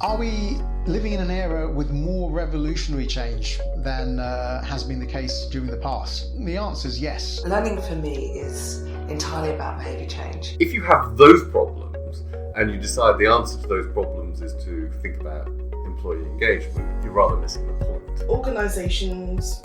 Are we living in an era with more revolutionary change than has been the case during the past? The answer is yes. Learning for me is entirely about behaviour change. If you have those problems and you decide the answer to those problems is to think about employee engagement, you're rather missing the point. Organisations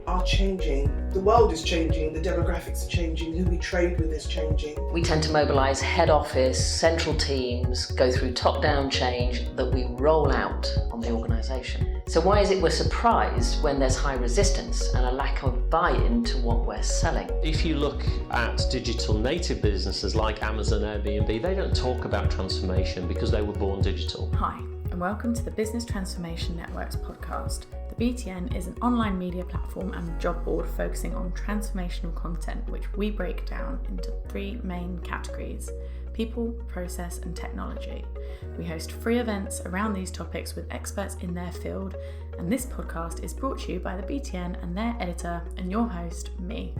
are changing, the world is changing, the demographics are changing, who we trade with is changing. We tend to mobilise head office, central teams, go through top-down change that we roll out on the organisation. So why is it we're surprised when there's high resistance and a lack of buy-in to what we're selling? If you look at digital native businesses like Amazon, Airbnb, they don't talk about transformation because they were born digital. Hi, and welcome to the Business Transformation Network's podcast. The BTN is an online media platform and job board focusing on transformational content, which we break down into three main categories: people, process, and technology. We host free events around these topics with experts in their field, and this podcast is brought to you by the BTN and their editor and your host, me,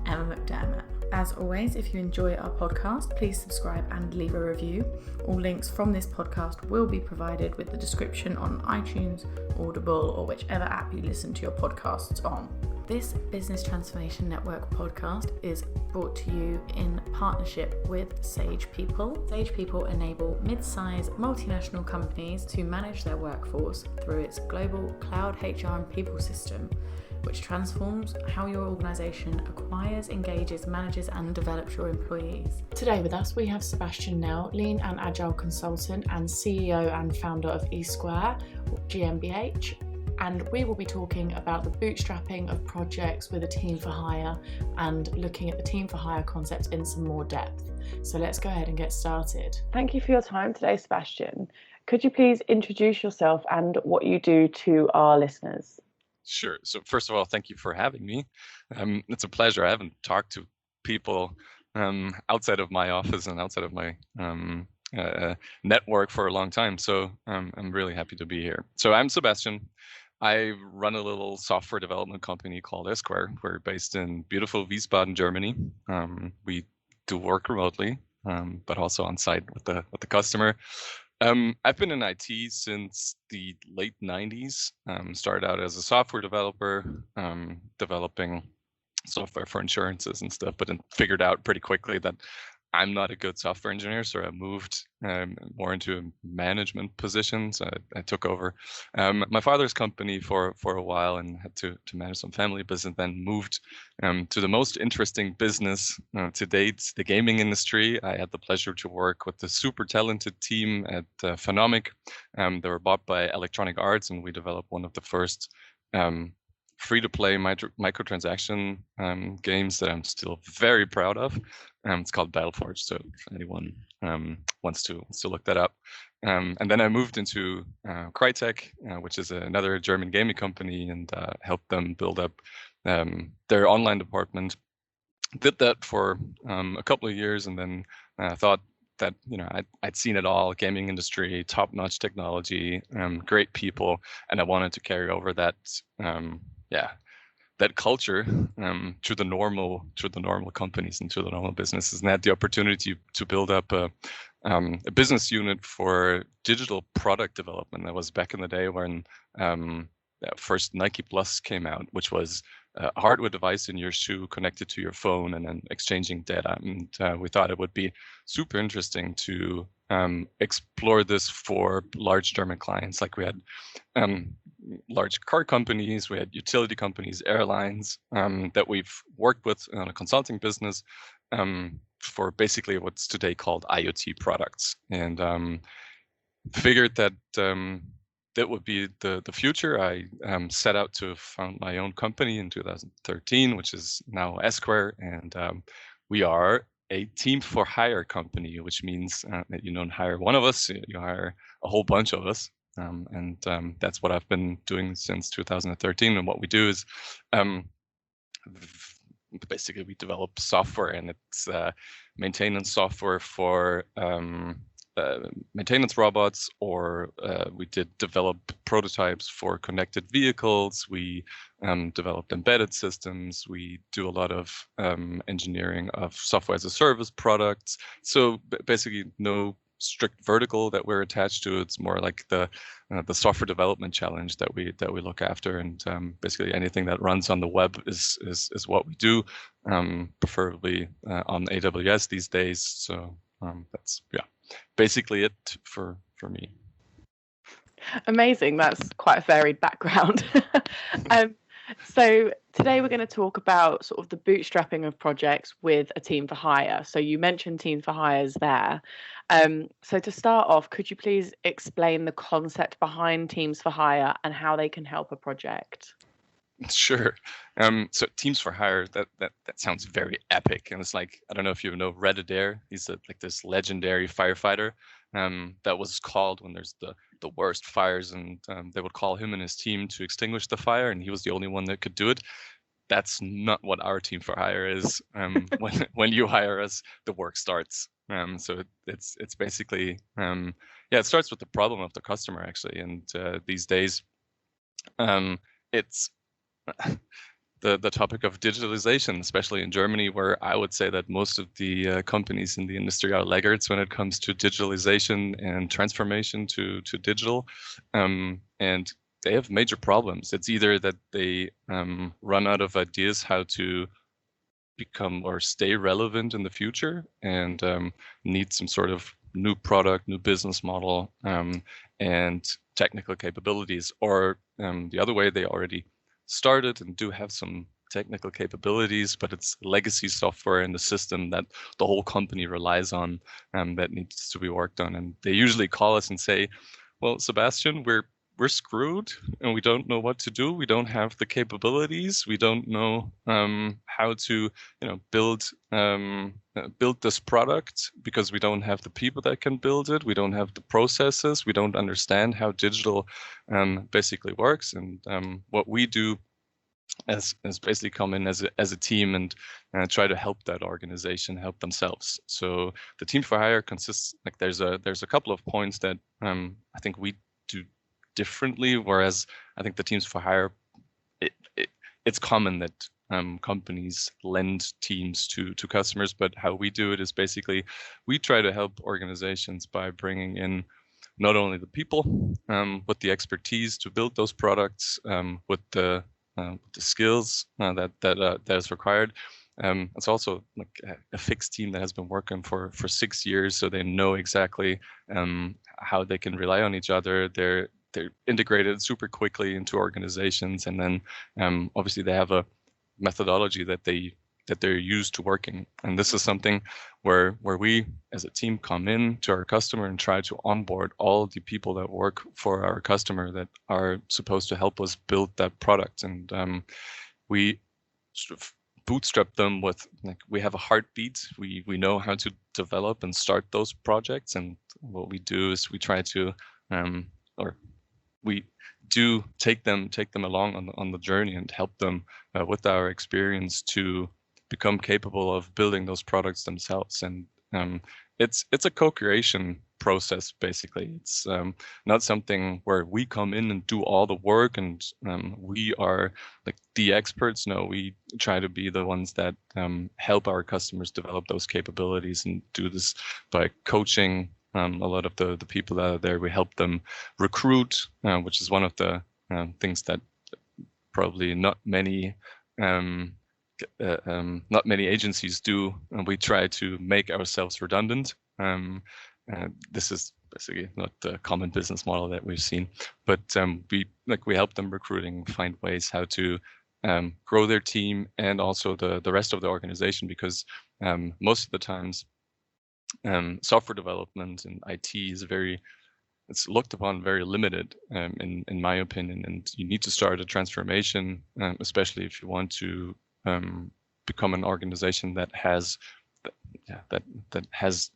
Emma McDermott. As always, if you enjoy our podcast, please subscribe and leave a review. All links from this podcast will be provided with the description on iTunes, Audible, or whichever app you listen to your podcasts on. This Business Transformation Network podcast is brought to you in partnership with Sage People. Sage People enable mid-size multinational companies to manage their workforce through its global cloud HR and people system, which transforms how your organisation acquires, engages, manages and develops your employees. Today with us we have Sebastian Nell, Lean and Agile Consultant and CEO and founder of essquare, GmbH, and we will be talking about the bootstrapping of projects with a team for hire and looking at the team for hire concept in some more depth. So let's go ahead and get started. Thank you for your time today, Sebastian. Could you please introduce yourself and what you do to our listeners? Sure. So first of all, thank you for having me. It's a pleasure. I haven't talked to people outside of my office and outside of my network for a long time. So I'm really happy to be here. So I'm Sebastian. I run a little software development company called essquare. We're based in beautiful Wiesbaden, Germany. We do work remotely, but also on site with the customer. I've been in IT since the late 90s. Started out as a software developer, developing software for insurances and stuff, but then figured out pretty quickly that I'm not a good software engineer, so I moved more into management positions. I took over my father's company for a while and had to manage some family business, then moved to the most interesting business to date, the gaming industry. I had the pleasure to work with the super talented team at Phenomic. They were bought by Electronic Arts, and we developed one of the first free-to-play microtransaction games that I'm still very proud of. It's called Battleforge, so if anyone wants to look that up. And then I moved into Crytek, which is another German gaming company, and helped them build up their online department. Did that for a couple of years, and then thought that I'd seen it all: gaming industry, top-notch technology, great people, and I wanted to carry over that that culture to the normal companies and to the normal businesses, and had the opportunity to build up a business unit for digital product development. That was back in the day when first Nike Plus came out, which was a hardware device in your shoe connected to your phone and then exchanging data. And we thought it would be super interesting to explore this for large German clients. Like we had large car companies, we had utility companies, airlines that we've worked with on a consulting business for basically what's today called IoT products. And figured that that would be the future. I set out to found my own company in 2013, which is now essquare, and we are a team for hire company, which means that you don't hire one of us, you hire a whole bunch of us. And that's what I've been doing since 2013. And what we do is basically we develop software, and it's maintenance software for maintenance robots, or we did develop prototypes for connected vehicles. We developed embedded systems. We do a lot of engineering of software as a service products. So basically no strict vertical that we're attached to. It's more like the software development challenge that we look after, and basically anything that runs on the web is what we do, preferably on AWS these days. So that's basically it for me. Amazing. That's quite a varied background. So today we're going to talk about sort of the bootstrapping of projects with a team for hire. So you mentioned team for hires there. So to start off, could you please explain the concept behind teams for hire and how they can help a project? Sure. So teams for hire, that sounds very epic, and it's like, I don't know if you know Red Adair. He's like this legendary firefighter that was called when there's the worst fires, and they would call him and his team to extinguish the fire, and he was the only one that could do it. That's not what our team for hire is. When you hire us, the work starts. So it's basically it starts with the problem of the customer actually, and these days it's the topic of digitalization, especially in Germany, where I would say that most of the companies in the industry are laggards when it comes to digitalization and transformation to digital, and they have major problems. It's either that they run out of ideas how to become or stay relevant in the future, and need some sort of new product, new business model, and technical capabilities, or the other way, they already started and do have some technical capabilities, but it's legacy software in the system that the whole company relies on, that needs to be worked on. And they usually call us and say, well, Sebastian, we're screwed and we don't know what to do. We don't have the capabilities. We don't know how to build this product, because we don't have the people that can build it. We don't have the processes. We don't understand how digital basically works. And what we do as basically come in as a team and try to help that organization help themselves. So the team for hire consists, like, there's a couple of points that I think we do differently, whereas I think the teams for hire, it's common that companies lend teams to customers, but how we do it is basically we try to help organizations by bringing in not only the people with the expertise to build those products, with the skills that is required. It's also like a fixed team that has been working for 6 years, so they know exactly how they can rely on each other. They're integrated super quickly into organizations, and then obviously they have a methodology that they're used to working. And this is something where we as a team come in to our customer and try to onboard all the people that work for our customer that are supposed to help us build that product. And we sort of bootstrap them with, like, we have a heartbeat. We know how to develop and start those projects. And what we do is we try to we do take them along on the journey and help them with our experience to become capable of building those products themselves. And it's a co-creation process, basically. It's not something where we come in and do all the work and we are like the experts. No, we try to be the ones that help our customers develop those capabilities, and do this by coaching a lot of the people that are there. We help them recruit, which is one of the things that probably not many agencies do, and we try to make ourselves redundant. This is basically not the common business model that we've seen, but we help them recruiting, find ways how to grow their team and also the rest of the organization, because most of the times software development and IT is it's looked upon very limited, in my opinion, and you need to start a transformation, especially if you want to become an organization that has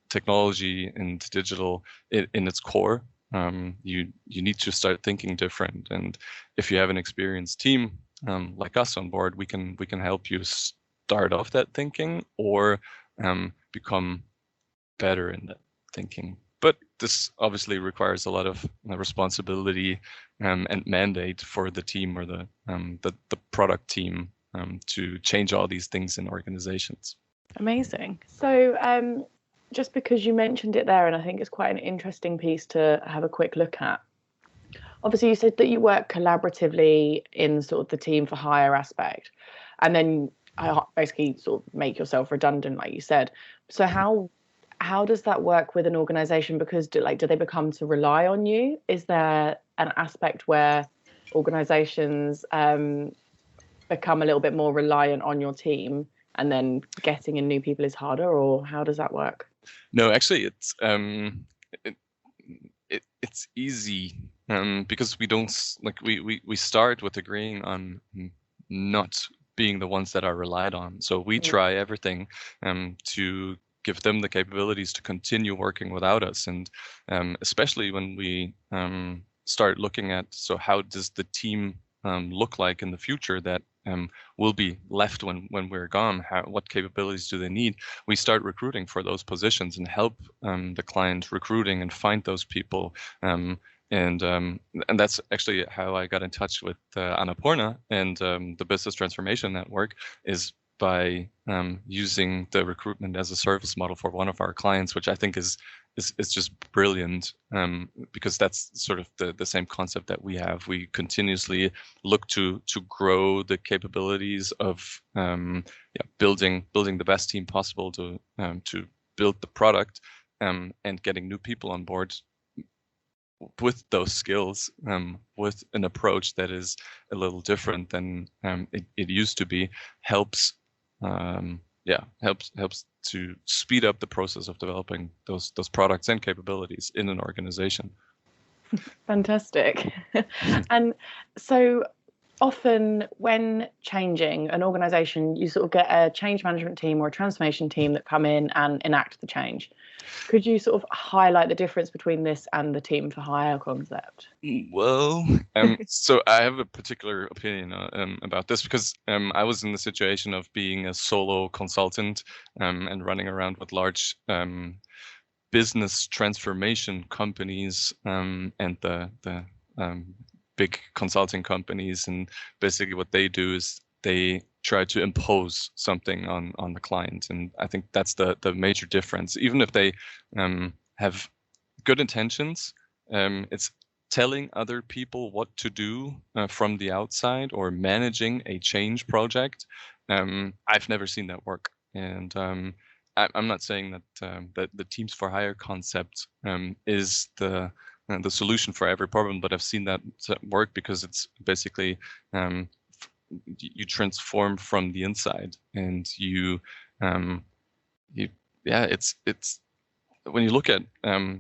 technology and digital in its core. You need to start thinking different, and if you have an experienced team like us on board, we can help you start off that thinking or become better in that thinking. But this obviously requires a lot of responsibility and mandate for the team or the product team to change all these things in organizations. Amazing. So just because you mentioned it there, and I think it's quite an interesting piece to have a quick look at. Obviously, you said that you work collaboratively in sort of the team for hire aspect, and then I basically sort of make yourself redundant, like you said. So how does that work with an organization? Because do they become to rely on you? Is there an aspect where organizations become a little bit more reliant on your team, and then getting in new people is harder, or how does that work? No, actually, it's easy because we don't we start with agreeing on not being the ones that are relied on. So we try everything to give them the capabilities to continue working without us, and especially when we start looking at how does the team look like in the future that will be left when we're gone, what capabilities do they need? We start recruiting for those positions and help the client recruiting and find those people. And that's actually how I got in touch with Annapurna and the Business Transformation Network, is by using the recruitment as a service model for one of our clients, which I think is just brilliant, because that's sort of the same concept that we have. We continuously look to grow the capabilities of building the best team possible to build the product, and getting new people on board with those skills, with an approach that is a little different than it used to be, helps to speed up the process of developing those products and capabilities in an organization. Fantastic. And so often when changing an organization, you sort of get a change management team or a transformation team that come in and enact the change. Could you sort of highlight the difference between this and the team for hire concept? Well, so I have a particular opinion about this, because I was in the situation of being a solo consultant and running around with large business transformation companies and the big consulting companies, and basically what they do is they try to impose something on the client, and I think that's the major difference. Even if they have good intentions, it's telling other people what to do from the outside, or managing a change project. I've never seen that work, and I'm not saying that the teams for hire concept is the solution for every problem, but I've seen that work because it's basically you transform from the inside, and it's when you look at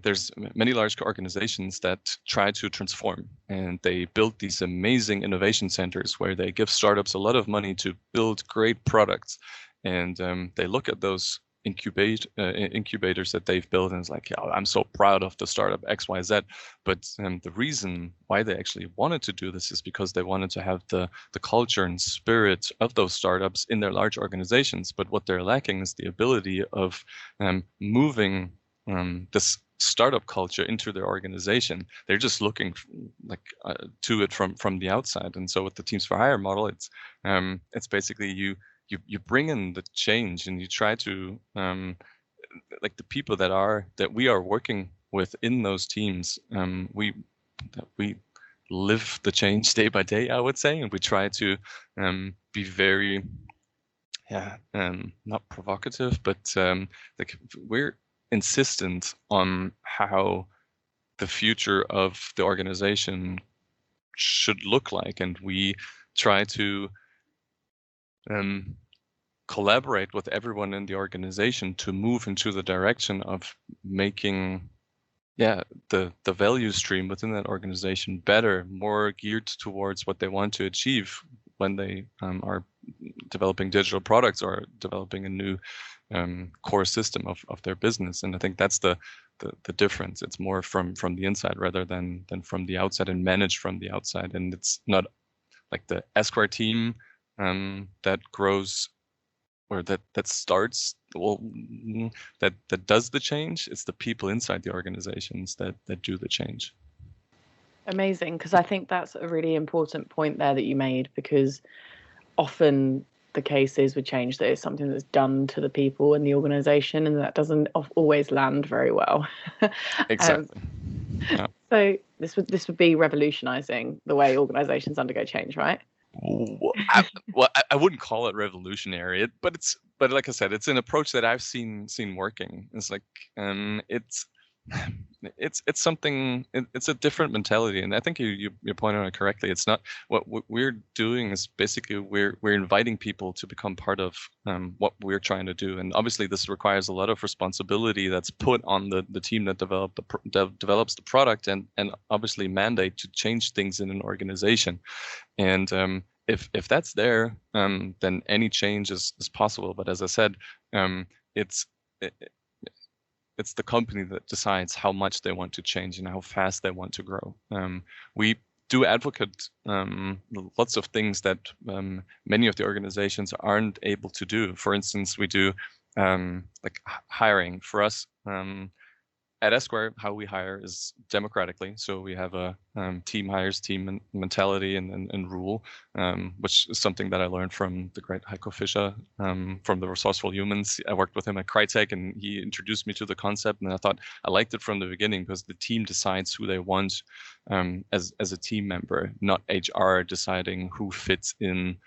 there's many large organizations that try to transform, and they build these amazing innovation centers where they give startups a lot of money to build great products, and they look at those incubators that they've built, and it's like, yeah, I'm so proud of the startup XYZ. But the reason why they actually wanted to do this is because they wanted to have the culture and spirit of those startups in their large organizations. But what they're lacking is the ability of moving this startup culture into their organization. They're just looking to it from the outside. And so with the teams for hire model, it's basically you bring in the change, and you try to the people that we are working with in those teams. We live the change day by day, I would say, and we try to be very not provocative, but we're insistent on how the future of the organization should look like, and we try to collaborate with everyone in the organization to move into the direction of making the value stream within that organization better, more geared towards what they want to achieve when they are developing digital products or developing a new core system of their business. And I think that's the difference. It's more from the inside rather than from the outside, and managed from the outside. And it's not like the essquare team that grows, or that starts, that does the change. It's the people inside the organizations that do the change. Amazing, because I think that's a really important point there that you made, because often the case is with change that it's something that's done to the people in the organization, and that doesn't always land very well. Exactly. Yeah. So this would be revolutionizing the way organizations undergo change, right? I wouldn't call it revolutionary, but like I said, it's an approach that I've seen working. It's like it's something. It's a different mentality, and I think you pointed out it correctly. It's not what we're doing is basically we're inviting people to become part of what we're trying to do, and obviously this requires a lot of responsibility that's put on the team that develops the product, and obviously mandate to change things in an organization, and if that's there, then any change is possible. But as I said, it's the company that decides how much they want to change and how fast they want to grow. We do advocate lots of things that many of the organizations aren't able to do. For instance, we do like hiring. For us, at essquare, how we hire is democratically. So we have a team hires team mentality and rule, which is something that I learned from the great Heiko Fischer from the Resourceful Humans. I worked with him at Crytek, and he introduced me to the concept, and I thought I liked it from the beginning because the team decides who they want as a team member, not HR deciding who fits in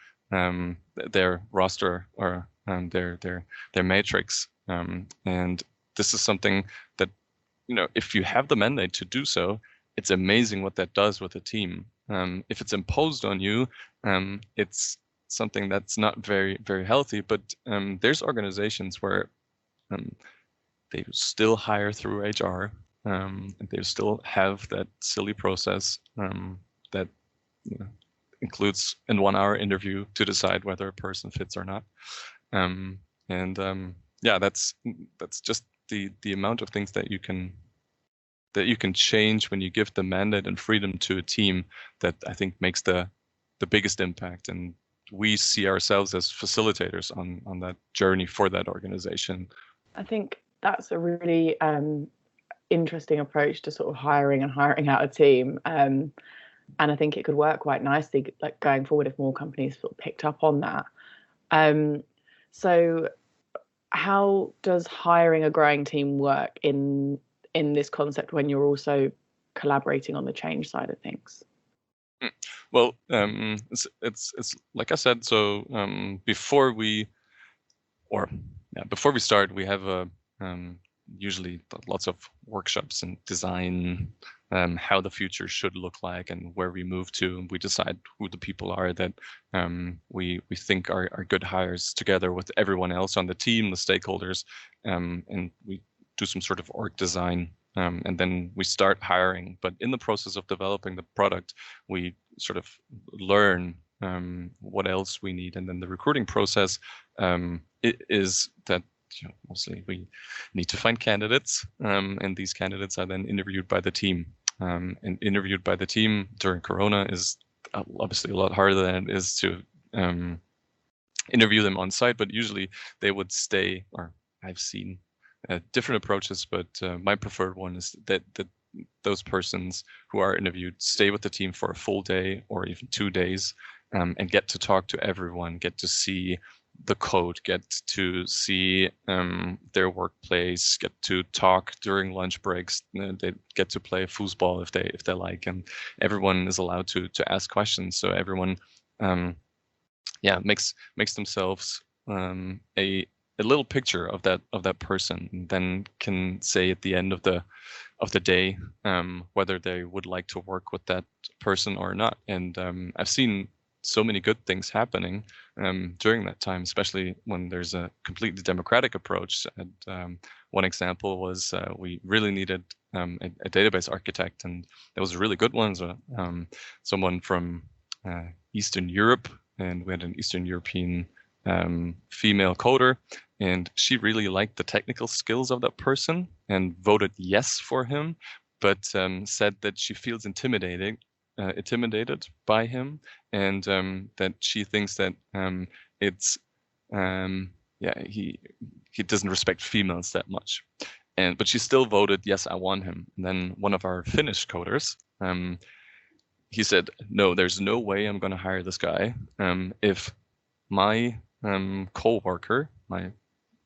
their roster or their matrix. And this is something that, if you have the mandate to do so, it's amazing what that does with a team. If it's imposed on you, it's something that's not very, very healthy. But there's organizations where they still hire through HR, and they still have that silly process that includes a 1-hour interview to decide whether a person fits or not. That's just the amount of things that you can change when you give the mandate and freedom to a team that I think makes the biggest impact. And we see ourselves as facilitators on that journey for that organization. I think that's a really interesting approach to sort of hiring out a team. And I think it could work quite nicely, like going forward, if more companies sort of picked up on that. So how does hiring a growing team work in this concept when you're also collaborating on the change side of things? Well, it's like I said. So before we start, we have usually lots of workshops and design how the future should look like and where we move to. We decide who the people are that we think are good hires together with everyone else on the team, the stakeholders, and we do some sort of org design, and then we start hiring. But in the process of developing the product, we sort of learn what else we need, and then the recruiting process is that mostly we need to find candidates, and these candidates are then interviewed by the team. And interviewed by the team during Corona is obviously a lot harder than it is to interview them on site, but usually they would stay, or I've seen different approaches, but my preferred one is that those persons who are interviewed stay with the team for a full day or even 2 days, and get to talk to everyone, get to see the code, get to see their workplace, get to talk during lunch breaks. They get to play foosball if they like, and everyone is allowed to ask questions. So everyone, makes themselves a little picture of that person, and then can say at the end of the day whether they would like to work with that person or not. And I've seen so many good things happening during that time, especially when there's a completely democratic approach. And one example was we really needed a database architect, and that was a really good one. So someone from Eastern Europe, and we had an Eastern European female coder, and she really liked the technical skills of that person and voted yes for him, but said that she feels intimidated by him, and that she thinks that he doesn't respect females that much, but she still voted yes, I want him. And then one of our Finnish coders, he said, no, there's no way I'm going to hire this guy if my co-worker, my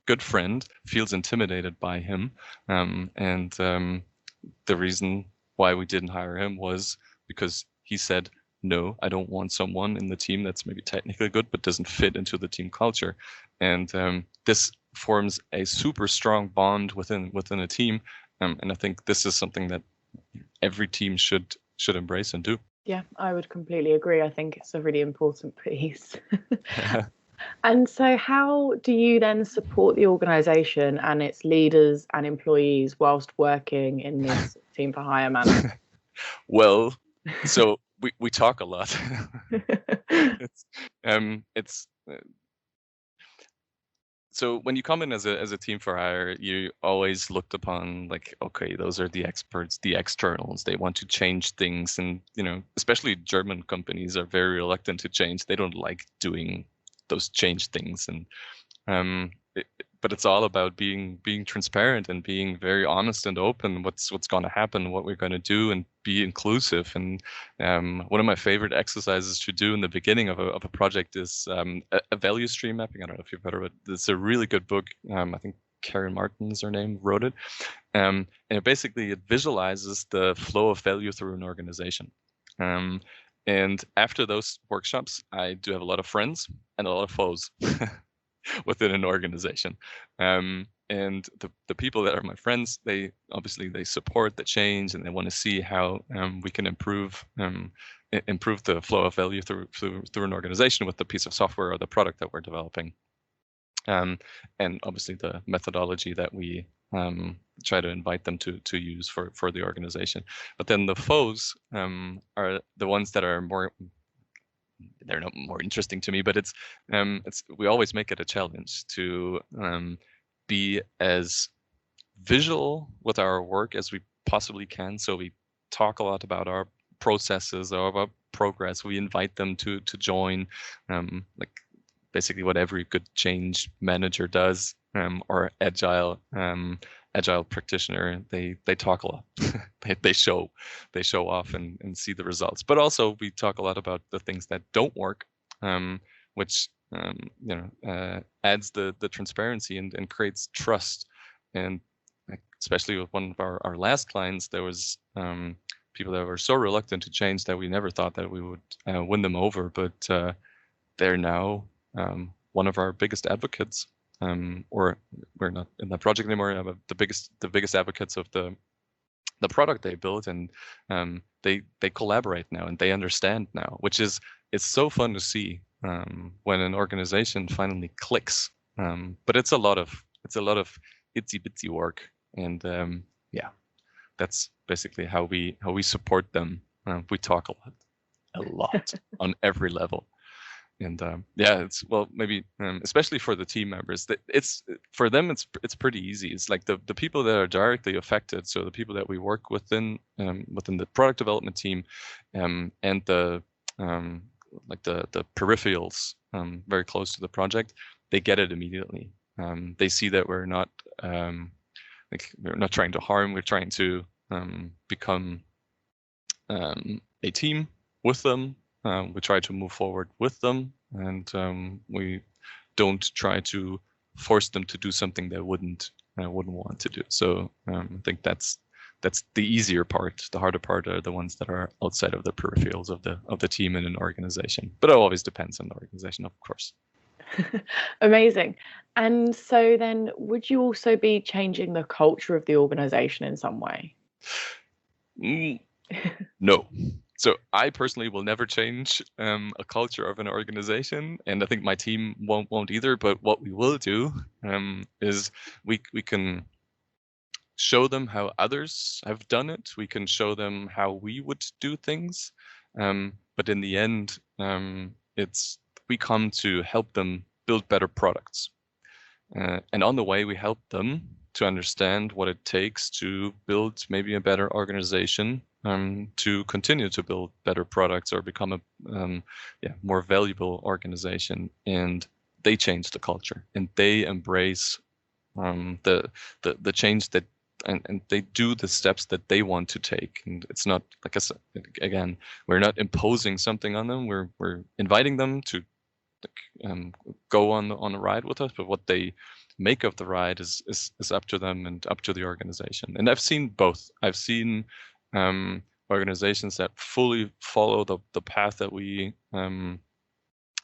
good friend, feels intimidated by him, and the reason why we didn't hire him was because he said, no, I don't want someone in the team that's maybe technically good but doesn't fit into the team culture. And this forms a super strong bond within a team. And I think this is something that every team should embrace and do. Yeah, I would completely agree. I think it's a really important piece. And so how do you then support the organisation and its leaders and employees whilst working in this team for hire manner? Well, so we talk a lot. So when you come in as a team for hire, you always looked upon like, okay, those are the experts, the externals. They want to change things, and especially German companies are very reluctant to change. They don't like doing those change things, and but it's all about being transparent and being very honest and open. What's going to happen, what we're going to do, and be inclusive. And one of my favorite exercises to do in the beginning of a project is a value stream mapping. I don't know if you've heard of it. It's a really good book. I think Karen Martin is her name, wrote it. And it visualizes the flow of value through an organization. And after those workshops, I do have a lot of friends and a lot of foes within an organization. And the people that are my friends, they support the change, and they want to see how we can improve the flow of value through an organization with the piece of software or the product that we're developing. And obviously the methodology that we try to invite them to use for the organization. But then the foes are the ones that are more, they're not more interesting to me, but it's we always make it a challenge to be as visual with our work as we possibly can. So we talk a lot about our processes or about progress. We invite them to join, like basically what every good change manager does, or agile practitioner. They talk a lot. they show off and see the results. But also we talk a lot about the things that don't work, which adds the transparency and creates trust. And especially with one of our last clients, there was people that were so reluctant to change that we never thought that we would win them over. But they're now one of our biggest advocates. Or we're not in that project anymore, but the biggest advocates of the product they built, and they collaborate now and they understand now, which is, it's so fun to see when an organization finally clicks. But it's a lot of itsy bitsy work, and that's basically how we support them. We talk a lot on every level. And it's, well, maybe especially for the team members, it's for them it's pretty easy. It's like the people that are directly affected, so the people that we work within the product development team, and the peripherals very close to the project, they get it immediately. They see that we're not trying to harm. We're trying to become a team with them. We try to move forward with them, and we don't try to force them to do something they wouldn't want to do. So I think that's the easier part. The harder part are the ones that are outside of the peripherals of the team in an organization. But it always depends on the organization, of course. Amazing. And so then, would you also be changing the culture of the organization in some way? No. So I personally will never change a culture of an organization, and I think my team won't either. But what we will do is we can show them how others have done it. We can show them how we would do things. But in the end, we come to help them build better products. And on the way, we help them to understand what it takes to build maybe a better organization, to continue to build better products or become a more valuable organization. And they change the culture, and they embrace the change that, and they do the steps that they want to take. And it's not, like I said, again, we're not imposing something on them. We're inviting them to go on the ride with us, but what they make of the ride is up to them and up to the organization. And I've seen both. I've seen organizations that fully follow the path that we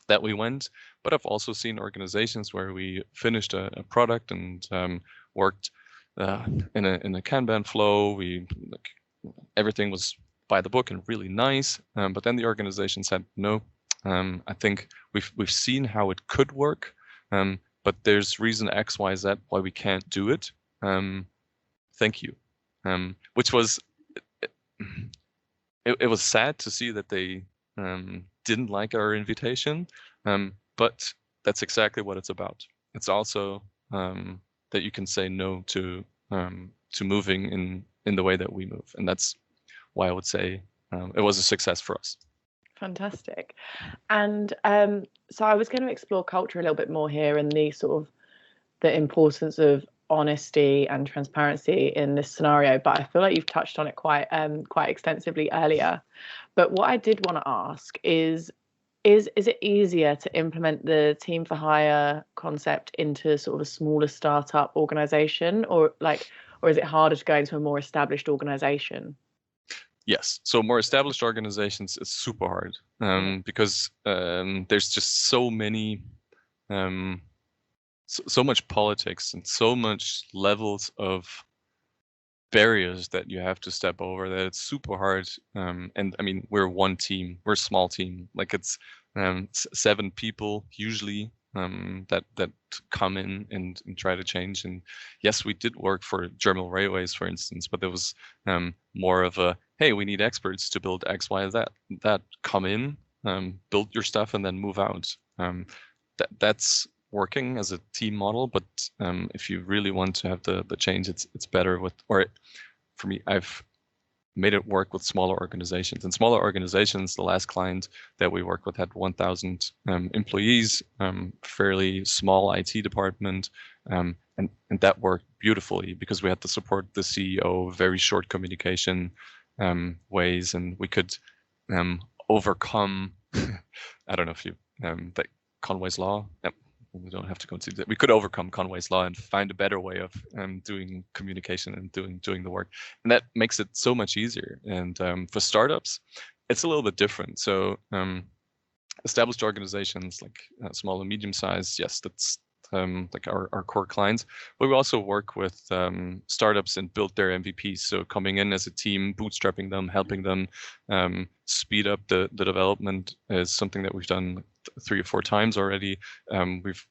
went, but I've also seen organizations where we finished a product and worked in a Kanban flow. Everything was by the book and really nice, but then the organization said no. I think we've seen how it could work, but there's reason X, Y, Z why we can't do it. Thank you. Which was it was sad to see that they didn't like our invitation, but that's exactly what it's about. It's also that you can say no to moving in the way that we move, and that's why I would say it was a success for us. Fantastic. And so I was going to explore culture a little bit more here, and the importance of honesty and transparency in this scenario, but I feel like you've touched on it quite extensively earlier. But what I did want to ask is it easier to implement the team for hire concept into sort of a smaller startup organization, or is it harder to go into a more established organization? Yes. So more established organizations is super hard because there's just so many, so much politics and so much levels of barriers that you have to step over that it's super hard. And I mean, we're one team, we're a small team. Like it's 7 people usually that come in and try to change. And yes, we did work for German Railways, for instance, but there was more of a, hey, we need experts to build X, Y, that come in, build your stuff, and then move out. That's working as a team model, but if you really want to have the change, it's better with, for me, I've made it work with smaller organizations. And smaller organizations, the last client that we worked with had 1,000 employees, fairly small IT department, and that worked beautifully because we had to support the CEO, very short communication ways, and we could overcome, I don't know if you, that Conway's Law. Yep. We don't have to go into that. We could overcome Conway's Law and find a better way of doing communication and doing the work, and that makes it so much easier. And for startups, it's a little bit different. So established organizations like small and medium size, yes, that's like our core clients. But we also work with startups and build their MVPs. So coming in as a team, bootstrapping them, helping them speed up the development is something that we've done 3 or 4 times already. We've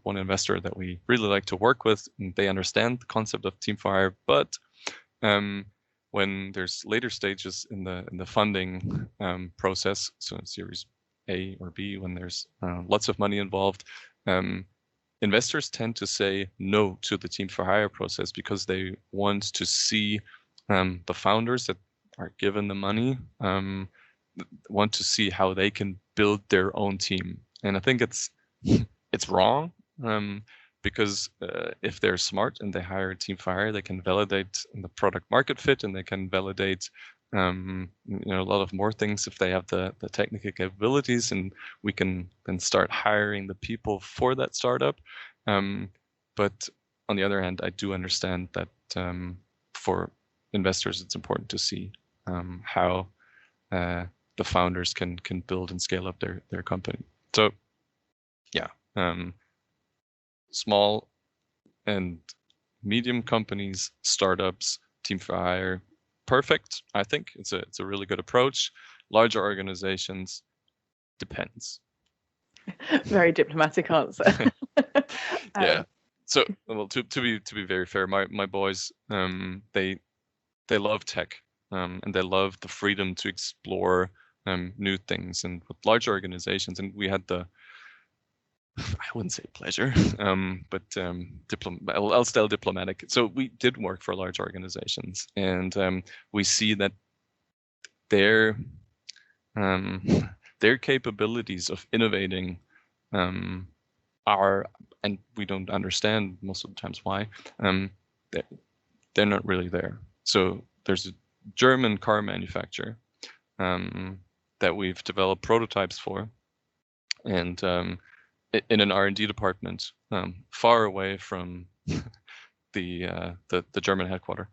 one investor that we really like to work with, and they understand the concept of team for hire. But when there's later stages in the funding process, so Series A or B, when there's lots of money involved, investors tend to say no to the team for hire process because they want to see the founders that are given the money want to see how they can build their own team. And I think it's wrong because if they're smart and they hire a team for hire, they can validate the product market fit, and they can validate a lot of more things if they have the technical capabilities, and we can then start hiring the people for that startup. But on the other hand, I do understand that for investors, it's important to see how the founders can build and scale up their company. So yeah, small and medium companies, startups, team for hire, perfect. I think it's a really good approach. Larger organizations, depends. Very diplomatic answer. Yeah. So, well, to be very fair, my boys, they love tech, and they love the freedom to explore new things. And with large organizations, and we had I wouldn't say pleasure, but I'll still diplomatic. So we did work for large organizations, and we see that their capabilities of innovating are, and we don't understand most of the times why, they're not really there. So there's a German car manufacturer that we've developed prototypes for, and in an R&D department, far away from the German headquarters.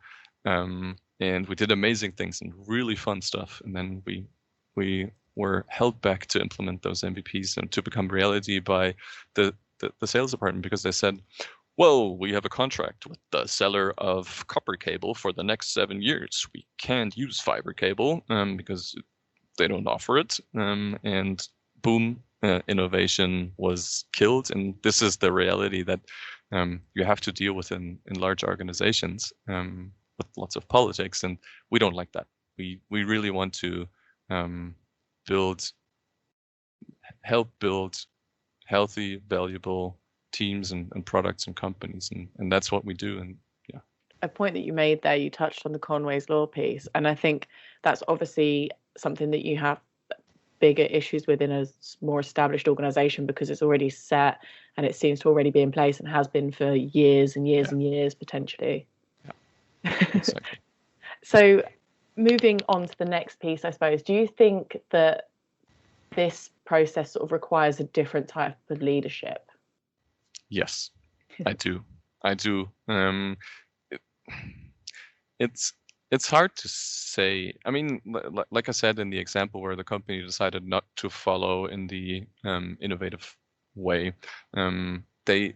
And we did amazing things and really fun stuff. And then we were held back to implement those MVPs and to become reality by the sales department, because they said, well, we have a contract with the seller of copper cable for the next 7 years. We can't use fiber cable because they don't offer it. And boom, innovation was killed. And this is the reality that you have to deal with in large organizations with lots of politics. And we don't like that. We really want to help build healthy, valuable teams and products and companies, and that's what we do. And yeah, a point that you made there, you touched on the Conway's Law piece, and I think that's obviously something that you have bigger issues within a more established organization, because it's already set and it seems to already be in place and has been for years and years and years potentially. Yeah, exactly. So moving on to the next piece, I suppose, do you think that this process sort of requires a different type of leadership? Yes, I do. It's hard to say. I mean, like I said in the example where the company decided not to follow in the innovative way, they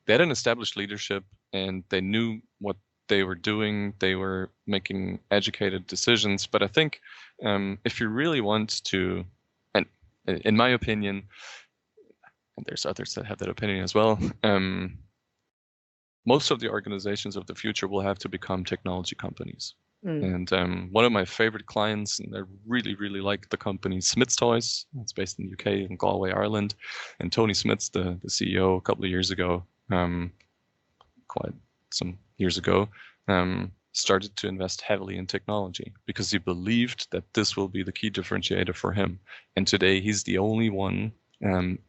had an established leadership and they knew what they were doing. They were making educated decisions. But I think if you really want to, and in my opinion, and there's others that have that opinion as well, most of the organizations of the future will have to become technology companies. And one of my favorite clients, and I really, really like the company Smith's Toys. It's based in the UK, in Galway, Ireland. And Tony Smith's the CEO a couple of years ago, quite some years ago, started to invest heavily in technology because he believed that this will be the key differentiator for him. And today he's the only one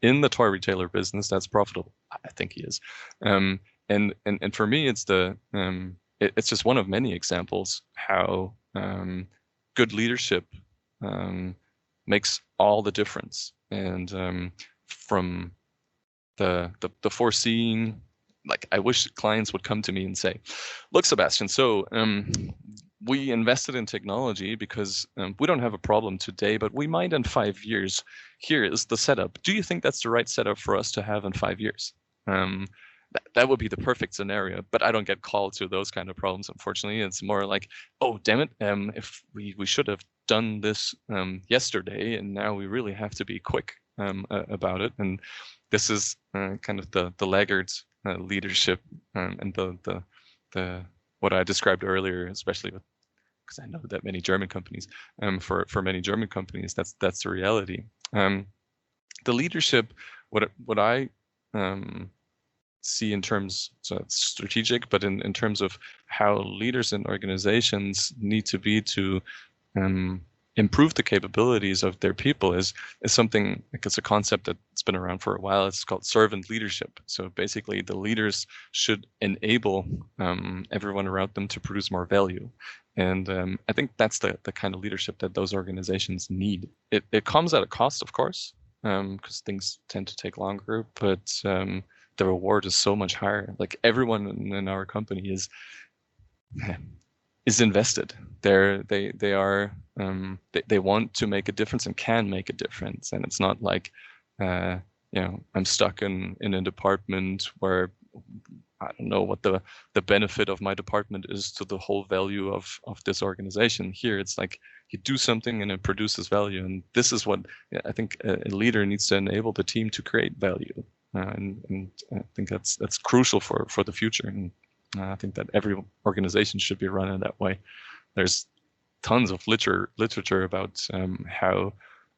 in the toy retailer business that's profitable. I think he is. And for me, it's it's just one of many examples how good leadership makes all the difference. And from the foreseeing, like, I wish clients would come to me and say, look, Sebastian, so we invested in technology because we don't have a problem today, but we might in 5 years. Here is the setup. Do you think that's the right setup for us to have in 5 years? That would be the perfect scenario, but I don't get called to those kind of problems, unfortunately. It's more like, oh, damn it, if we should have done this yesterday, and now we really have to be quick about it. And this is kind of the laggard leadership and the what I described earlier, especially because I know that many German companies, for many German companies, that's the reality. The leadership, what I see in terms, so it's strategic, but in terms of how leaders in organizations need to be to improve the capabilities of their people is something, like, it's a concept that's been around for a while. It's called servant leadership. So basically the leaders should enable everyone around them to produce more value. And I think that's the kind of leadership that those organizations need. It comes at a cost, of course, because things tend to take longer, but the reward is so much higher. Like, everyone in our company is invested. They want to make a difference and can make a difference. And it's not like I'm stuck in a department where I don't know what the benefit of my department is to the whole value of this organization. Here it's like you do something and it produces value, and this is what I think a leader needs to enable the team to create value. And I think that's crucial for the future. And I think that every organization should be run in that way. There's tons of literature about how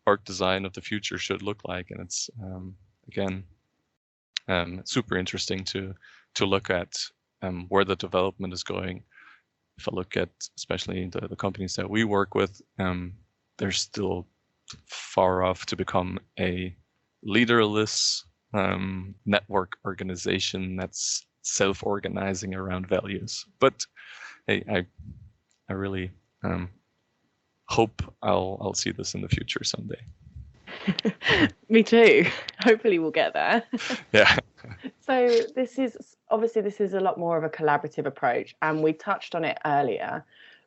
org design of the future should look like, and it's again super interesting to look at where the development is going. If I look at especially the companies that we work with, they're still far off to become a leaderless network organization that's self-organizing around values. But hey, I really hope I'll see this in the future someday. Me too. Hopefully we'll get there. Yeah. So this is a lot more of a collaborative approach, and we touched on it earlier,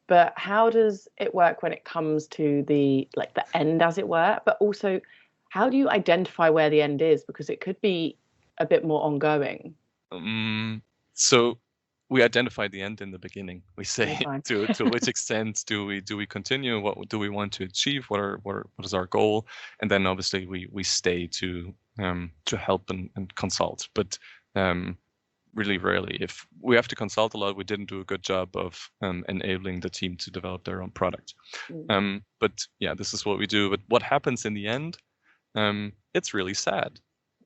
but how does it work when it comes to the end, as it were? But also, how do you identify where the end is? Because it could be a bit more ongoing. So we identify the end in the beginning. We say Fine. to which extent do we continue? What do we want to achieve? What is our goal? And then obviously we stay to help and consult. But really rarely, if we have to consult a lot, we didn't do a good job of enabling the team to develop their own product. But yeah, this is what we do. But what happens in the end? It's really sad.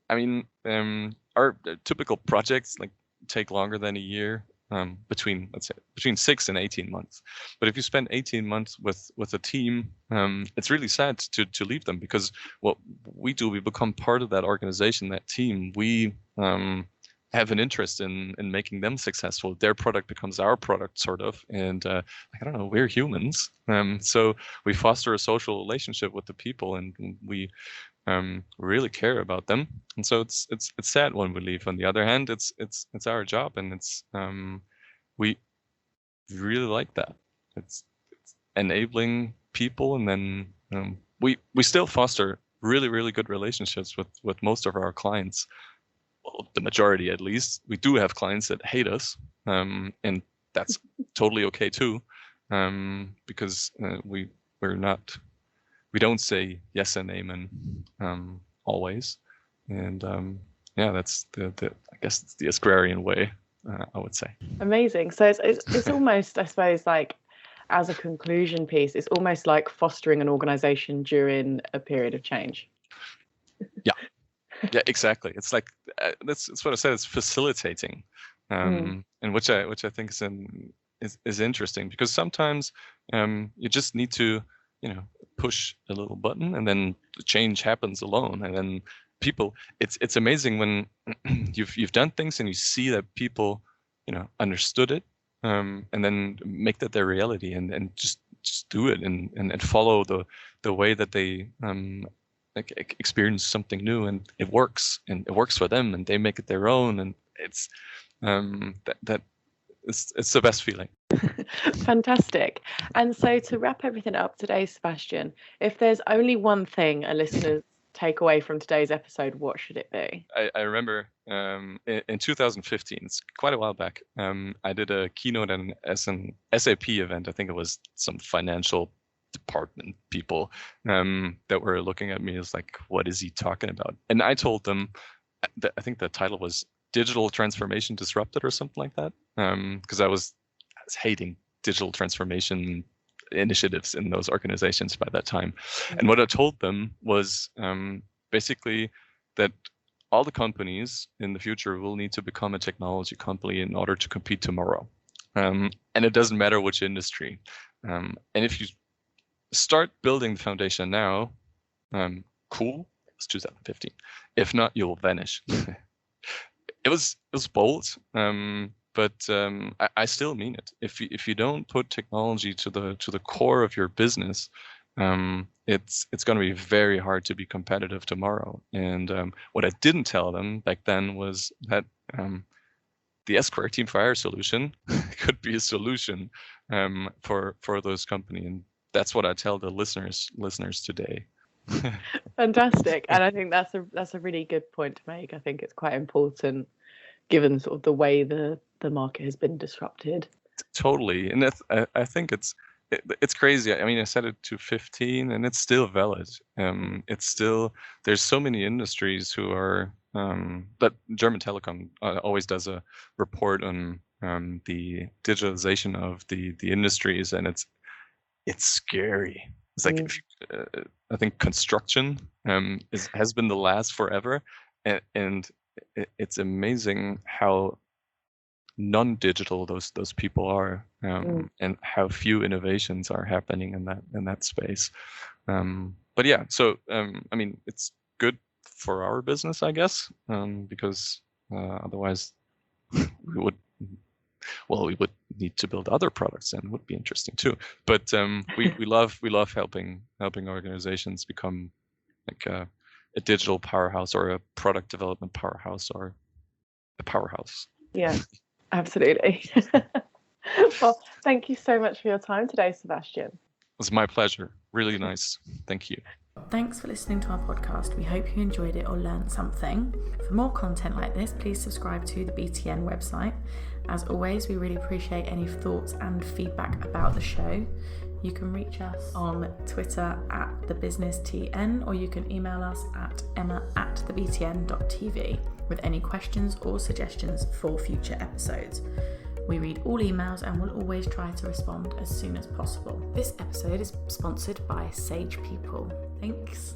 I mean, our typical projects take longer than a year, between 6 and 18 months. But if you spend 18 months with a team, it's really sad to leave them, because what we do, we become part of that organization, that team. We have an interest in making them successful. Their product becomes our product, sort of. And I don't know, we're humans. So we foster a social relationship with the people, and we really care about them. And so it's sad when we leave. On the other hand, it's our job, and it's we really like that. It's enabling people, and then we still foster really, really good relationships with most of our clients. Well, the majority, at least. We do have clients that hate us, and that's totally okay too, because we don't say yes and amen always. And yeah, that's I guess it's the Esquarean way, I would say. Amazing. So it's almost, I suppose, like, as a conclusion piece, it's almost like fostering an organization during a period of change. Yeah, exactly. It's like that's what I said. It's facilitating, and which I think is interesting, because sometimes you just need to push a little button, and then the change happens alone. And then people, it's amazing when you've done things and you see that people understood it, and then make that their reality, and just do it, and follow the way that they experience something new, and it works for them, and they make it their own, and it's it's the best feeling. Fantastic. And so, to wrap everything up today, Sebastian, if there's only one thing a listener take away from today's episode, what should it be? I remember in 2015, it's quite a while back, I did a keynote as an SAP event. I think it was some financial department people that were looking at me as like, what is he talking about? And I told them that I think the title was Digital Transformation Disrupted or something like that, because I was hating digital transformation initiatives in those organizations by that time. And what I told them was basically that all the companies in the future will need to become a technology company in order to compete tomorrow, and it doesn't matter which industry. And if you start building the foundation now, cool, it's 2015. If not, you'll vanish. It was bold, but I still mean it. If you don't put technology to the core of your business, it's going to be very hard to be competitive tomorrow. And what I didn't tell them back then was that the essquare Team for Hire solution could be a solution for those companies. And that's what I tell the listeners today. Fantastic. And I think that's a really good point to make. I think it's quite important, given sort of the way the market has been disrupted. Totally. And I think it's crazy. I mean, I said it to 15 and it's still valid. It's still, there's so many industries who are, but German Telecom always does a report on the digitalization of the industries, and it's scary. It's like, I think construction has been the last forever, and it's amazing how non-digital those people are, and how few innovations are happening in that space. But yeah, so I mean, it's good for our business, I guess, because otherwise we would need to build other products, and it would be interesting too. But we love helping organizations become like a digital powerhouse or a product development powerhouse or a powerhouse. Yeah, absolutely. Well, thank you so much for your time today, Sebastian. It was my pleasure. Really nice. Thank you. Thanks for listening to our podcast. We hope you enjoyed it or learned something. For more content like this, please subscribe to the BTN website. As always, we really appreciate any thoughts and feedback about the show. You can reach us on Twitter @thebusinesstn, or you can email us at emma@thebtn.tv with any questions or suggestions for future episodes. We read all emails and will always try to respond as soon as possible. This episode is sponsored by Sage People. Thanks.